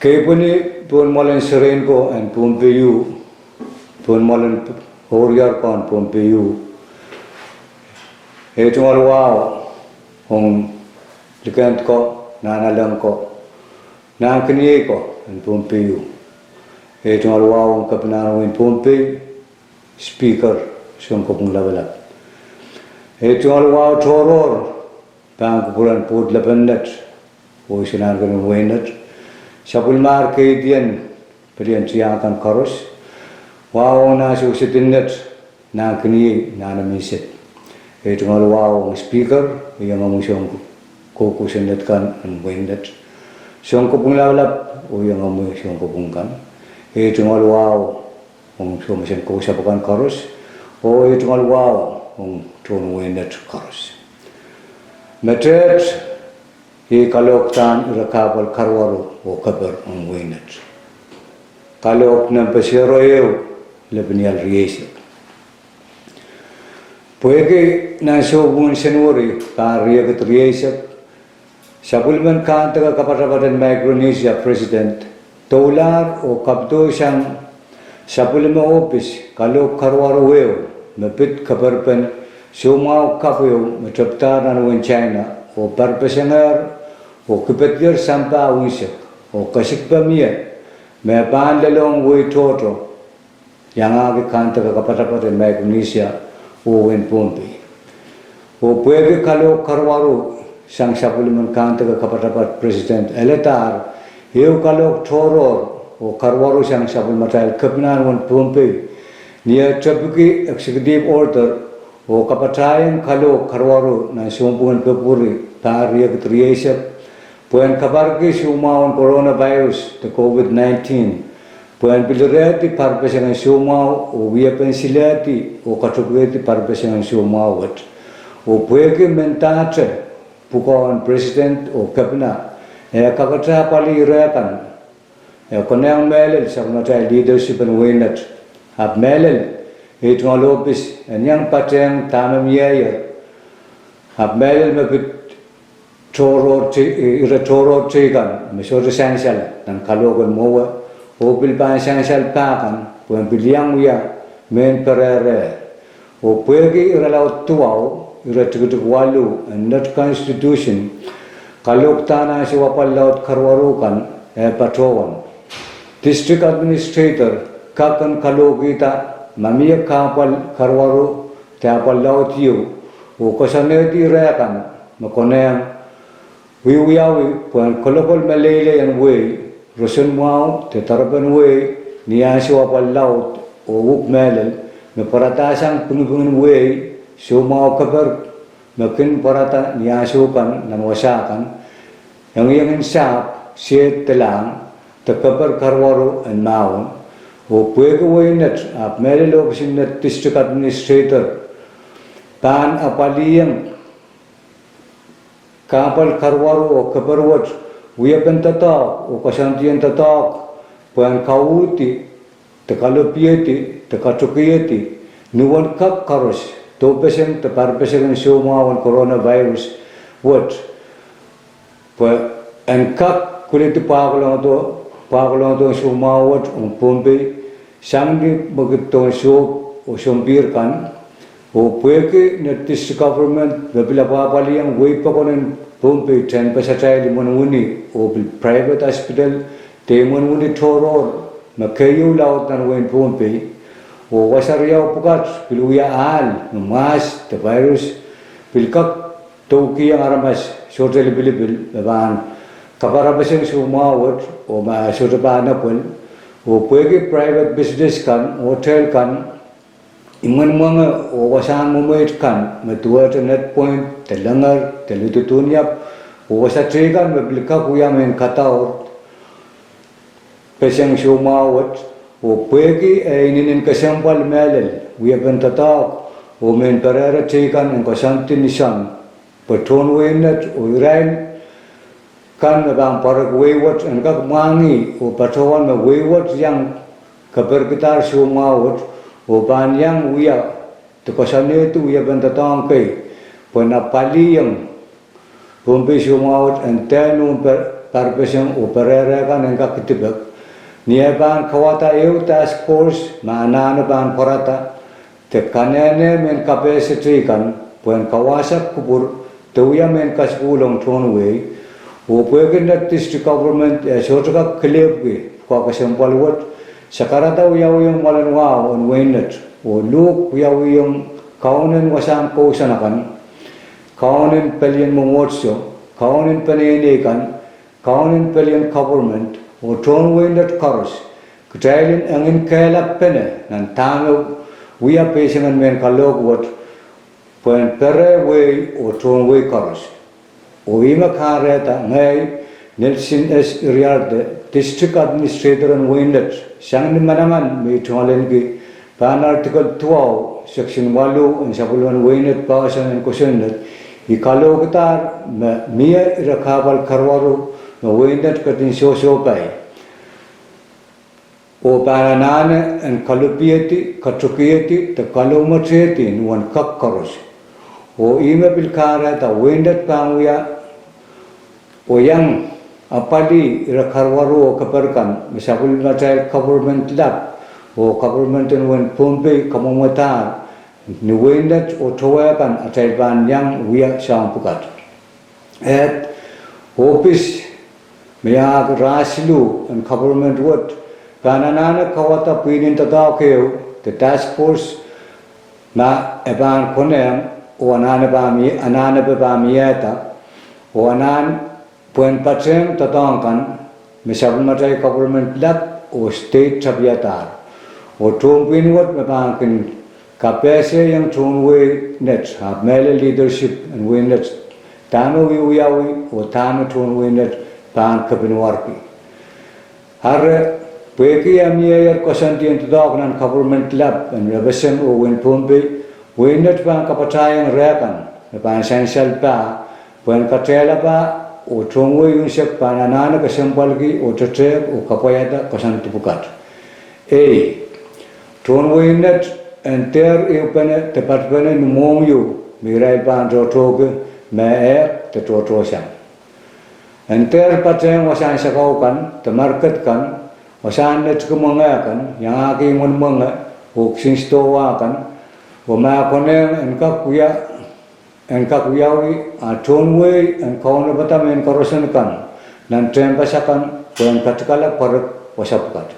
Kepuni pun molen seren ko and pun peyu pun molen horiar ko and pun peyu. Etual wow hong dikant ko nanalang ko nang kini ko and pun peyu. Etual wow hong kapanawin pun peyu speaker siyang ko pong labalap. Etual wow toror bang kukulan pud labanat o sinargan wenat. Sabul mar kaidian pedian siakan karus wow na susitinnet na kini na namisit itu ngal wow speaker yang amusyong ko sendet kan an wendet syong ko punglalap o yang amusyong ko pungkan itu ngal wow ong sumasen ko sapakan karus o itu ngal wow ong tun wendet karus metet He kalok tan irakabal karwaru o kabar ang winat. Kalok ng pasiro lebnial riesip. Puwege na sobun senuri pariyagat riesip. Sabulman kantaga kapatapatan Micronesia President Tolar o kabdo siyang sabulma office kalok karwaru weo mapit kabarpan sumaw kapuyo mataptaran wen China o parpesengar o kipetger sampa wisek o kasik pamia me pandalong we toto yang agi kanta ka kapatapat Micronesia o wen pompi o puwede kalo karwaru sang sapuliman kanta ka kapatapat President Eletar hiu kalo toror o karwaru sang sapulmatal kapnan wen pompi niya chabuki executive order o kapatayan kalo karwaru na sumpungan pepuri pariya katriyesap puan kabargi sumawan coronavirus the COVID-19 puan pilireti parpesangan sumaw o via pensilati o katuketi parpesangan sumawat o pueke mentate pukawan president o kapna kakata pali irakan konang melel sa kunatay leadership and winat hab melel itu ngalopis yang pateng tamamiyaya hab melel mabit Toro chigan, mesor sangsal, dan kalogan mowa, o bilban sangsal pakan, puan biliang ya, men perere, o puegi iralaw tuaw, iratugutuk walu, and not constitution, kalok tanah si wapalaut karwarukan, patrowan. District administrator, kakan kalogita, mamiya kapal karwaru, tapalaut yu, o kasaneti rekan, makonayang, Wiyawi puan kolokol malele yang way rosun mau tetarapan way niasi wapal laut o wuk melel me paratasang pungpungin way so mau kabar makin parata niasukan nan wasakan yang insap siet telang tekabar karwaru and maun o puego way net ap melel opisin net district administrator pan apaliyang kapal karwaru o kabarwat wiyapan tatak o kasantiyan tatak puan kauti tekalopiyeti tekatukiyeti nuwan kap karos topesen teparpesen sumawan coronavirus wat puan kap kuliti pakalong to sumawat pompe sangi bagitong o sumpir kan o pueke netis government babila papali yang way pa konen pompe 10% limonuni o private hospital temonuni toror makayu laut nan wen pompe o wasariya pukat piluya al mas the virus pilkak toki yang aramas shortel bilibil ban kaparabaseng sumawat o ma sotapana pun o pueke private business kan hotel kan Iman mga wasan mumait kan matua net point telangar telututunyap wasa tregan mablika kuya men kataor pesang sumawat o pegi inin kasampal melel wiya bentatak o men perera tregan ang kasantin nisan paton wenat o irain kan nabang parag waywat ang kakmangi o patawan na waywat yang kapergitar sumawat o banyang uya tukasan itu uya bentatang kay panapali yang pompe sumawat and tenun Parpesang Uperera kan engka kitibak Niaban Kawata EU Task Force Maanana ban Parata Te Kanene men capacity kan Puen Kawasak Kubur Tuya men Kasgulong Tonway Upwegin that district government Shotaka Kilibwi Kwakasampalwat Sakarata Uyawiyong Malanwa on Waynet O Luke Uyawiyong Kaunin Wasan Kosanakan Kaunin Pelian Mongotso Kaunin Penenikan Kaunin Pelian government O Ton Waynet Karos Kutailin Angin Kaila Pene Nantano we are patient and men Kalog what Puen Pere Way or Ton Way Karos O Ima Kareta May Nelson S. Iriarde District Administrator and Waynet Shangin Manaman May Tolengi Pan Article 12 Section 1 and Sapulwan Waynet Passion and Kusunet Ikalogatar Mia Irakabal Karwaru Waynet Katin Shosho Bay O Paranana and Kalupieti, Katukieti, the Kalumatreti in one Kakkaros O Ima Bilkara, the Waynet Pamwia O Yang Apadi Irakarwaru O Kaperkan, Misapul Matai Government Lab O Government and when Pompe Kamomatar New Waynet O Toyakan Ataiban Yang Wia Shampukat at Opis Mayag Rasilu and Government Wood Kananana Kawata Pinin Tadakeo, the task force Ma Eban Konem, O Ananabami, Ananabamieta, O Anan Puen Patrem Tatankan, Misabmatai government lab O state Tabiatar, O Tom Winwood Mabankin, Kapese Yang Tonway Nets, have male leadership and Winnets, Tano Wiyawi, O Tano Tonway Net, Pan Kapinwarki. Harre Peki Amia Kosanti and Dognan government lab and Rebesem O Win Pompe, Winnet Pan Kapatayang Rakan, the Pan Sansal Pa, when Katela Pa, O Tongwe Unsep Panana Kasampalgi, O Tatreb, O Kapayata Kasantupukat. A. Tongwe Net and Ter Eupene, the Patpene Momu, Mirai Pan Totoge, Mae, the Totosam. And Ter Patem was Ansakaukan, the market kan. Wasan net kumangakan yang aki mun manga uksin stowakan wama koneng engkak kuyawi atonwe engkau nebatam engkarosan kan dan tempasakan yang katkala parak wasapukat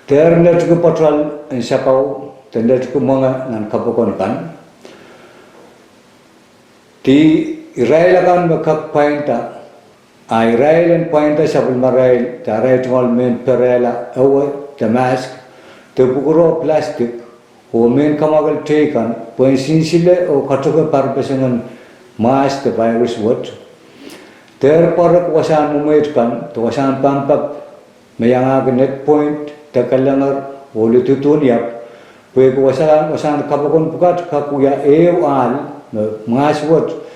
ter net ku patral ensakau tendet kumanga nan kapokon kan di irailakan makak painta Israel and Pointa Sabul Marail, the right wall main perela, over the mask, the Buguro plastic, who main Kamagal taken, when Sinsile or Katuka Parpesan and mask the virus what. There Parak Wasan Mumetkan, the Wasan Pampap, Mayanga net point, the Kalangar, or Litutuniap, where Wasan Kapakon Pukat Kakuya Ewan, the mask what.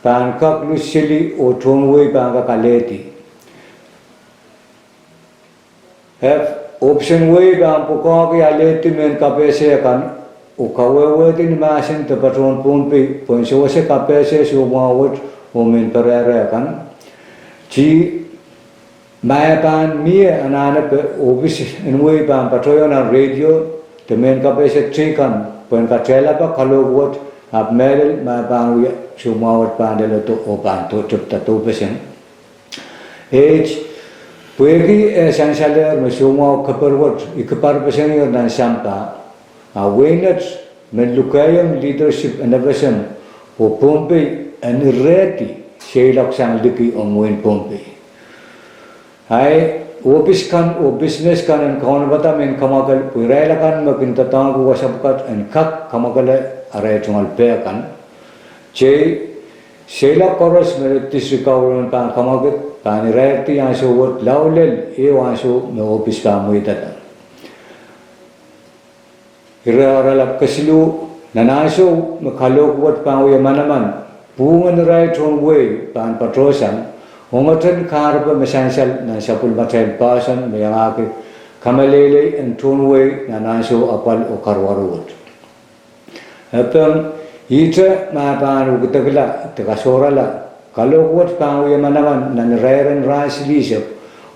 Pankak Lucili or Tonway Banka Kaleti. Have option way Bampukaki Aleti men Capesekan, Ukawa in Masin, the patron Pumpi, Ponshose Capese, Shumawat, Women Pererekan. G. Mayapan Mia and Anape, Obis in way Pampatroyan radio, the men Capese Chicken, Pancatelapa, Kalowat, Abmeril, Mabanguya. Shumawat Pandela to Opan to Tuptatopesin. Age Puegi Sansaler, Masumo Kaperwat, Ikaparpesin than Sampa, a Waynets, Medlukayam leadership and Everson, O Pompe and Reti, Shalok Sandiki on Wayne Pompe. I Opiskan or business can and Konvatam and Kamakal, Purelakan, Makintatangu Wasapkat and Kak Kamakale, Arational Peakan. J. Sheila Koros Meritis recovery pan Kamagat, Panirati Ansho what Laulel, Ewansho, no Opiska Muitata. Irarala Kasilu, Nanasho, Makalok what Panway Manaman, Boom and the right own way, Pan Patrosan, Homerton Carba Mesansal, Nansapul Matel Parson, Mayaki, Kamalele and Tonway, Nanasho Apal or Karwaru. Upon Ita Mapan Ugutagla, the Kasorala, kalau kuat kang uya manaman nan rairan ras lisap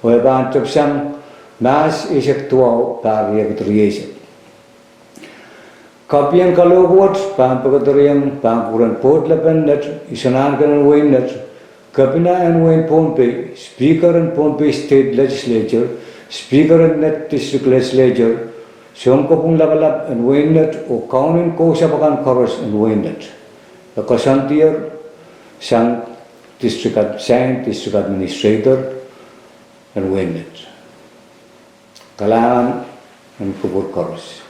o ban top sam nas isek tua tar ya ketriesep kapian kalau kuat pang pegatorian pang puran pot lapan net isanan kan wain net kapina and wain pompe speaker and pompe state legislature speaker and net district legislature siom kopung labalap and wain net o kaunin ko sa pakan koros and wain net kasantier sang district administrator and wain net kailangan ng kubur koros